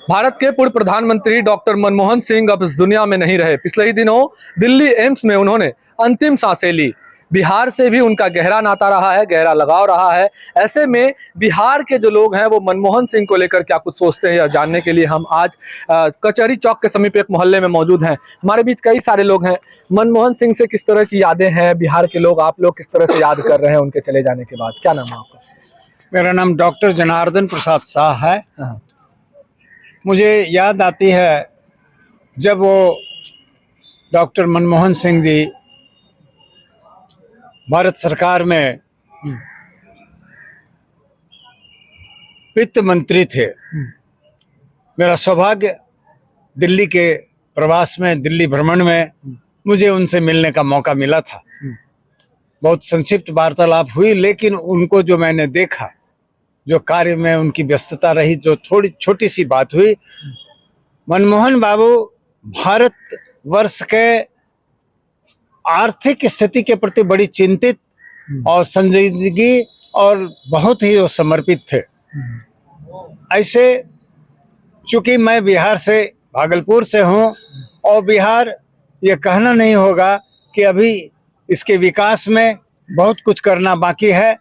भारत के पूर्व प्रधानमंत्री डॉक्टर मनमोहन सिंह अब इस दुनिया में नहीं रहे। पिछले ही दिनों दिल्ली एम्स में उन्होंने अंतिम सांसें ली। बिहार से भी उनका गहरा नाता रहा है, गहरा लगाव रहा है। ऐसे में बिहार के जो लोग हैं वो मनमोहन सिंह को लेकर क्या कुछ सोचते हैं, या जानने के लिए हम आज कचहरी चौक के समीप एक मोहल्ले में मौजूद हैं। हमारे बीच कई सारे लोग हैं। मनमोहन सिंह से किस तरह की यादें हैं बिहार के लोग, आप लोग किस तरह से याद कर रहे हैं उनके चले जाने के बाद? क्या नाम है आपका? मेरा नाम डॉक्टर जनार्दन प्रसाद शाह है। हाँ। मुझे याद आती है जब वो डॉक्टर मनमोहन सिंह जी भारत सरकार में वित्त मंत्री थे। मेरा सौभाग्य दिल्ली के प्रवास में, दिल्ली भ्रमण में मुझे उनसे मिलने का मौका मिला था। बहुत संक्षिप्त वार्तालाप हुई, लेकिन उनको जो मैंने देखा, जो कार्य में उनकी व्यस्तता रही, जो थोड़ी छोटी सी बात हुई, मनमोहन बाबू भारत वर्ष के आर्थिक स्थिति के प्रति बड़ी चिंतित और संजीदगी और बहुत ही वो समर्पित थे। ऐसे चूंकि मैं बिहार से, भागलपुर से हूँ, और बिहार ये कहना नहीं होगा कि अभी इसके विकास में बहुत कुछ करना बाकी है।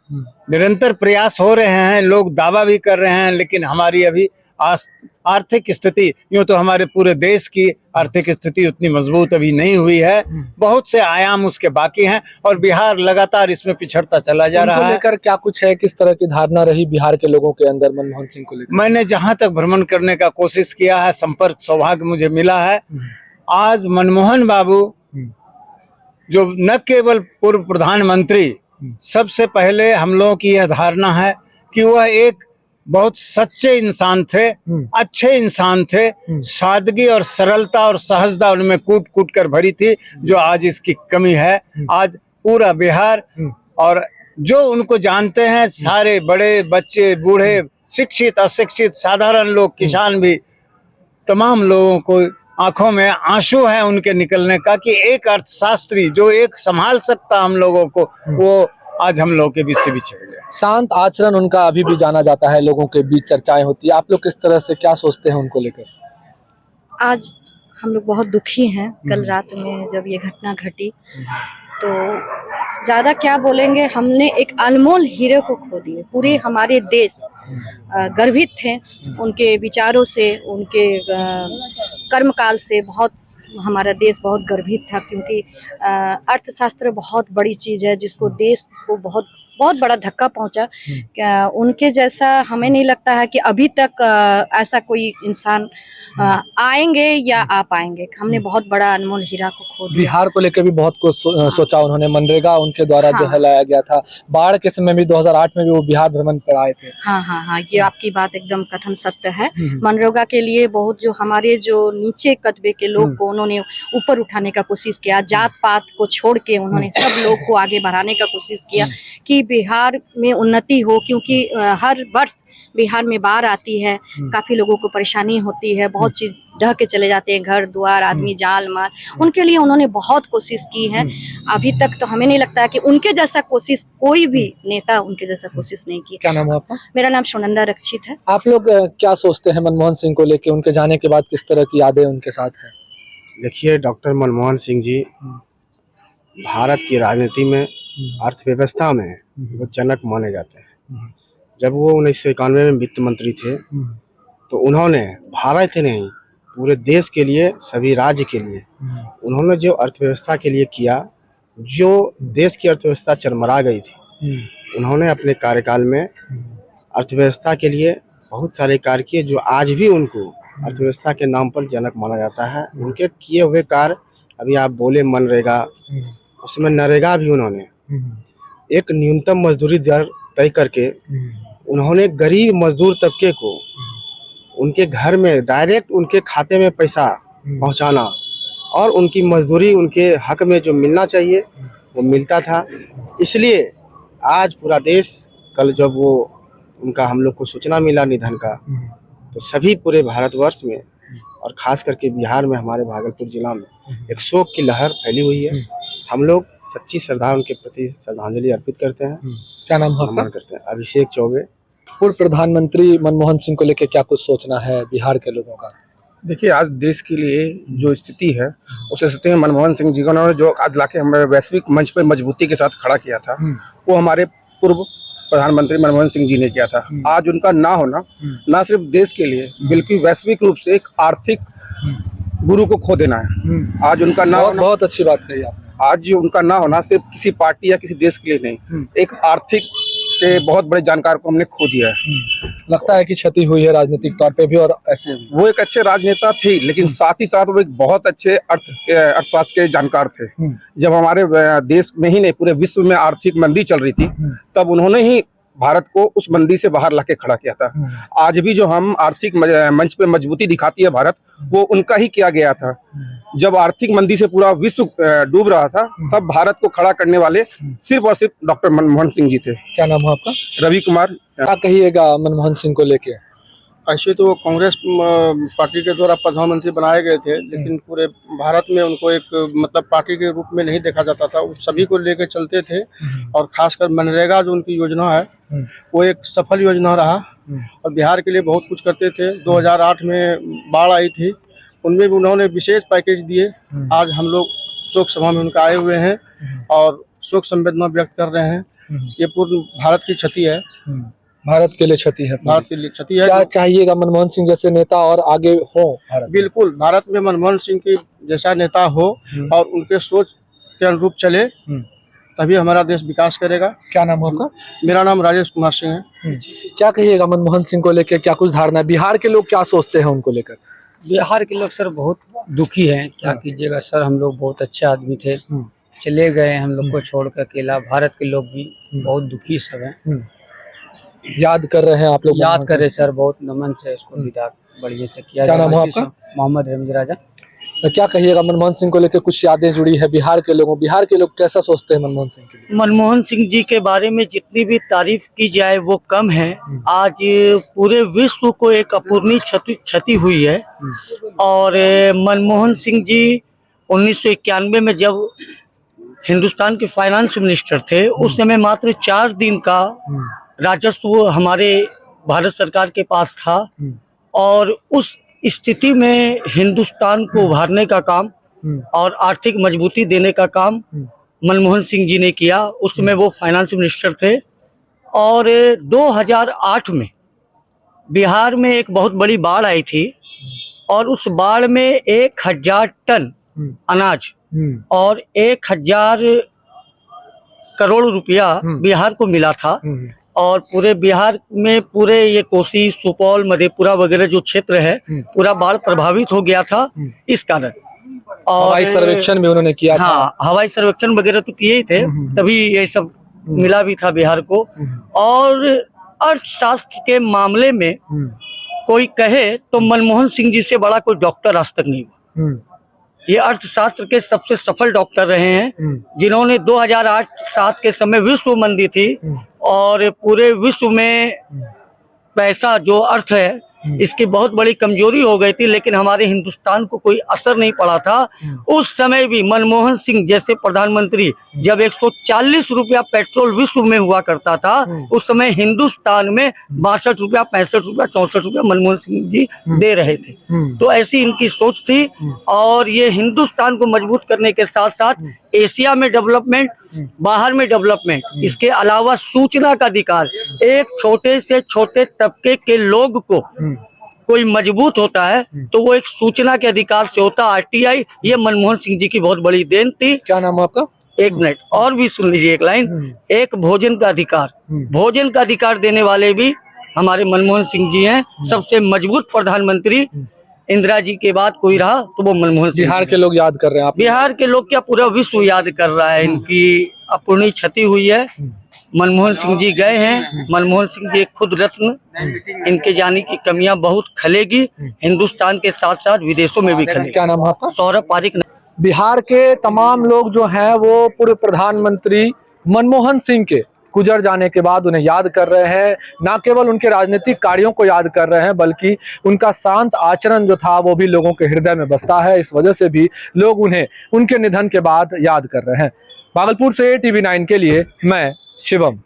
निरंतर प्रयास हो रहे हैं, लोग दावा भी कर रहे हैं, लेकिन हमारी अभी आर्थिक स्थिति, यूँ तो हमारे पूरे देश की आर्थिक स्थिति उतनी मजबूत अभी नहीं हुई है। बहुत से आयाम उसके बाकी हैं और बिहार लगातार इसमें पिछड़ता चला जा रहा है। लेकर क्या कुछ है, किस तरह की धारणा रही बिहार के लोगों के अंदर मनमोहन सिंह को लेकर? मैंने जहां तक भ्रमण करने का कोशिश किया है, संपर्क सौभाग्य मुझे मिला है। आज मनमोहन बाबू जो न केवल पूर्व प्रधानमंत्री, सबसे पहले हम लोगों की यह धारणा है कि वह एक बहुत सच्चे इंसान थे, अच्छे इंसान थे। सादगी और सरलता और सहजता उनमें कूट कूट कर भरी थी, जो आज इसकी कमी है। आज पूरा बिहार और जो उनको जानते हैं, सारे बड़े बच्चे, बूढ़े, शिक्षित अशिक्षित, साधारण लोग, किसान भी, तमाम लोगों को आंखों में आंसू है उनके निकलने का, कि एक अर्थशास्त्री जो एक संभाल सकता हम लोगों को, वो आज हम लोगों के बीच से बिछड़ गए। शांत आचरण उनका अभी भी जाना जाता है, लोगों के बीच चर्चाएं होती है। आप लोग किस तरह से क्या सोचते हैं उनको लेकर? आज हम लोग बहुत दुखी हैं। कल रात में जब ये घटना घटी तो ज़्यादा क्या बोलेंगे, हमने एक अनमोल हीरे को खो दिए। पूरे हमारे देश गर्वित थे उनके विचारों से, उनके कर्मकाल से। बहुत हमारा देश बहुत गर्वित था, क्योंकि अर्थशास्त्र बहुत बड़ी चीज़ है, जिसको देश को बहुत बहुत बड़ा धक्का पहुंचा। क्या उनके जैसा हमें नहीं लगता है कि अभी तक ऐसा कोई इंसान आएंगे या आ पाएंगे। हमने बहुत बड़ा अनमोल हीरा को खो दिया। बिहार को लेकर भी बहुत कुछ सोचा उन्होंने। मनरेगा उनके द्वारा जो है लाया गया था। बाढ़ के समय भी 2008 में भी वो बिहार भ्रमण पर आए थे। हाँ, ये आपकी बात एकदम कथन सत्य है। मनरेगा के लिए बहुत, जो हमारे जो नीचे कस्बे के लोग को उन्होंने ऊपर उठाने का कोशिश किया। जात पात को छोड़ के उन्होंने सब लोग को आगे बढ़ाने का कोशिश किया कि बिहार में उन्नति हो, क्योंकि हर वर्ष बिहार में बाढ़ आती है, काफी लोगों को परेशानी होती है, बहुत चीज ढह के चले जाते हैं, घर द्वार, आदमी जान माल। उनके लिए उन्होंने बहुत कोशिश की है। अभी तक तो हमें नहीं लगता है कि उनके जैसा कोशिश कोई भी नेता उनके जैसा कोशिश नहीं की। क्या नाम है आपका? मेरा नाम सुनंदा रक्षित है। आप लोग क्या सोचते हैं मनमोहन सिंह को लेकर? उनके जाने के बाद किस तरह की यादें उनके साथ है? देखिए, डॉक्टर मनमोहन सिंह जी भारत की राजनीति में, अर्थव्यवस्था में वो जनक माने जाते हैं। जब वो 1991 में वित्त मंत्री थे तो उन्होंने भारत ही नहीं, पूरे देश के लिए, सभी राज्य के लिए उन्होंने जो अर्थव्यवस्था के लिए किया, जो देश की अर्थव्यवस्था चरमरा गई थी, उन्होंने अपने कार्यकाल में अर्थव्यवस्था के लिए बहुत सारे कार्य किए, जो आज भी उनको अर्थव्यवस्था के नाम पर जनक माना जाता है। उनके किए हुए कार्य, अभी आप बोले मनरेगा, उसमें नरेगा भी उन्होंने एक न्यूनतम मजदूरी दर तय करके उन्होंने गरीब मजदूर तबके को उनके घर में डायरेक्ट उनके खाते में पैसा पहुंचाना, और उनकी मजदूरी उनके हक में जो मिलना चाहिए वो मिलता था। इसलिए आज पूरा देश, कल जब वो उनका हम लोग को सूचना मिला निधन का, तो सभी पूरे भारतवर्ष में और खास करके बिहार में, हमारे भागलपुर जिला में एक शोक की लहर फैली हुई है। हम लोग सच्ची श्रद्धा उनके प्रति श्रद्धांजलि अर्पित करते हैं। क्या नाम है? नमन करते हैं। अभिषेक चौबे, पूर्व प्रधानमंत्री मनमोहन सिंह को लेकर क्या कुछ सोचना है बिहार के लोगों का? देखिए, आज देश के लिए जो स्थिति है उस स्थिति में मनमोहन सिंह जी को उन्होंने जो आज लाके हमारे वैश्विक मंच पर मजबूती के साथ खड़ा किया था, वो हमारे पूर्व प्रधानमंत्री मनमोहन सिंह जी ने किया था। आज उनका ना होना ना सिर्फ देश के लिए बल्कि वैश्विक रूप से एक आर्थिक गुरु को खो देना है। आज उनका ना होना, बहुत अच्छी बात कही आपने। आज उनका ना होना सिर्फ किसी पार्टी या किसी देश के लिए नहीं, एक आर्थिक के बहुत बड़े जानकार को हमने खो दिया है। लगता है कि क्षति हुई है राजनीतिक तौर पे भी और ऐसे भी। वो एक अच्छे राजनेता थे, लेकिन साथ ही साथ वो एक बहुत अच्छे अर्थशास्त्र के जानकार थे। जब हमारे देश में ही नहीं पूरे विश्व में आर्थिक मंदी चल रही थी, तब उन्होंने ही भारत को उस मंदी से बाहर लाके खड़ा किया था। आज भी जो हम आर्थिक मंच पे मजबूती दिखाती है भारत, वो उनका ही किया गया था। जब आर्थिक मंदी से पूरा विश्व डूब रहा था, तब भारत को खड़ा करने वाले सिर्फ और सिर्फ डॉक्टर मनमोहन सिंह जी थे। क्या नाम है आपका? रवि कुमार। क्या कहिएगा मनमोहन सिंह को लेके? ऐसे तो वो कांग्रेस पार्टी के द्वारा प्रधानमंत्री बनाए गए थे, लेकिन पूरे भारत में उनको एक मतलब पार्टी के रूप में नहीं देखा जाता था। वो सभी को लेकर चलते थे, और खासकर मनरेगा जो उनकी योजना है वो एक सफल योजना रहा, और बिहार के लिए बहुत कुछ करते थे। 2008 में बाढ़ आई थी, उनमें भी उन्होंने विशेष पैकेज दिए। आज हम लोग शोक सभा में उनका आए हुए हैं और शोक संवेदना व्यक्त कर रहे हैं। ये पूर्ण भारत की क्षति है, भारत के लिए क्षति है। भारत के लिए क्षति है। क्या चाहिएगा मनमोहन सिंह जैसे नेता और आगे हो भारत? बिल्कुल, भारत में मनमोहन सिंह की जैसा नेता हो और उनके सोच के अनुरूप चले, तभी हमारा देश विकास करेगा। क्या नाम है आपका? मेरा नाम राजेश कुमार सिंह है। क्या कहिएगा मनमोहन सिंह को लेकर? क्या कुछ धारणा है बिहार के लोग क्या सोचते हैं उनको लेकर? बिहार के लोग सर बहुत दुखी हैं। क्या कीजिएगा सर, हम लोग बहुत अच्छे आदमी थे, चले गए हम लोग को छोड़ कर अकेला। भारत के लोग भी बहुत दुखी सब हैं। याद कर रहे हैं आप लोग? याद करे सर, बहुत नमन से इसको विदा बढ़िया से किया। क्या नाम है आपका? मोहम्मद रमीज राजा। तो क्या कहिएगा मनमोहन सिंह को लेकर? कुछ यादें जुड़ी है बिहार के लोगों? बिहार के लोग कैसा सोचते हैं मनमोहन सिंह के लिए? मनमोहन सिंह जी के बारे में जितनी भी तारीफ की जाए वो कम है। आज पूरे विश्व को एक अपूर्णीय क्षति हुई है। और मनमोहन सिंह जी 1991 में जब हिंदुस्तान के फाइनेंस मिनिस्टर थे, उस समय मात्र 4 दिन का राजस्व हमारे भारत सरकार के पास था, और उस स्थिति में हिंदुस्तान को उभारने का काम और आर्थिक मजबूती देने का काम मनमोहन सिंह जी ने किया। उस समय वो फाइनेंस मिनिस्टर थे। और 2008 में बिहार में एक बहुत बड़ी बाढ़ आई थी, और उस बाढ़ में 1000 टन अनाज और 1000 करोड़ रुपया बिहार को मिला था। और पूरे बिहार में पूरे ये कोसी, सुपौल, मधेपुरा वगैरह जो क्षेत्र है पूरा बाढ़ प्रभावित हो गया था इस कारण। और हवाई सर्वेक्षण भी उन्होंने किया था। हाँ, हवाई सर्वेक्षण वगैरह तो किए ही थे, तभी ये सब मिला भी था बिहार को। और अर्थशास्त्र के मामले में कोई कहे तो मनमोहन सिंह जी से बड़ा कोई डॉक्टर आज तक नहीं हुआ। ये अर्थशास्त्र के सबसे सफल डॉक्टर रहे हैं, जिन्होंने 2008-7 के समय विश्व मंदी थी और पूरे विश्व में पैसा जो अर्थ है इसकी बहुत बड़ी कमजोरी हो गई थी, लेकिन हमारे हिंदुस्तान को कोई असर नहीं पड़ा था। उस समय भी मनमोहन सिंह जैसे प्रधानमंत्री, जब 140 रुपया पेट्रोल विश्व में हुआ करता था, उस समय हिंदुस्तान में 62 रुपया, 65 रुपया, 64 रुपया मनमोहन सिंह जी दे रहे थे। तो ऐसी इनकी सोच थी। और ये हिंदुस्तान को मजबूत करने के साथ साथ एशिया में डेवलपमेंट, बाहर में डेवलपमेंट, इसके अलावा सूचना का अधिकार, एक छोटे से छोटे तबके के लोग को कोई मजबूत होता है तो वो एक सूचना के अधिकार से होता। आरटीआई, ये मनमोहन सिंह जी की बहुत बड़ी देन थी। क्या नाम है आपका? एक मिनट और भी सुन लीजिए एक लाइन। एक भोजन का अधिकार, भोजन का अधिकार देने वाले भी हमारे मनमोहन सिंह जी हैं। सबसे मजबूत प्रधानमंत्री इंदिरा जी के बाद कोई रहा तो वो मनमोहन सिंह। बिहार के लोग याद कर रहे हैं आप? बिहार के लोग क्या, पूरा विश्व याद कर रहा है। इनकी अपूर्णीय क्षति हुई है। मनमोहन सिंह जी गए हैं। मनमोहन सिंह जी एक खुद रत्न, इनके जाने की कमियां बहुत खलेगी हिंदुस्तान के साथ साथ विदेशों में भी खलेगी। क्या नाम है आपका? सौरभ पारिक। बिहार के तमाम लोग जो हैं वो पूर्व प्रधानमंत्री मनमोहन सिंह के गुजर जाने के बाद उन्हें याद कर रहे हैं। न केवल उनके राजनीतिक कार्यों को याद कर रहे हैं, बल्कि उनका शांत आचरण जो था वो भी लोगों के हृदय में बसता है। इस वजह से भी लोग उन्हें उनके निधन के बाद याद कर रहे हैं। भागलपुर से TV9 के लिए मैं शिवम।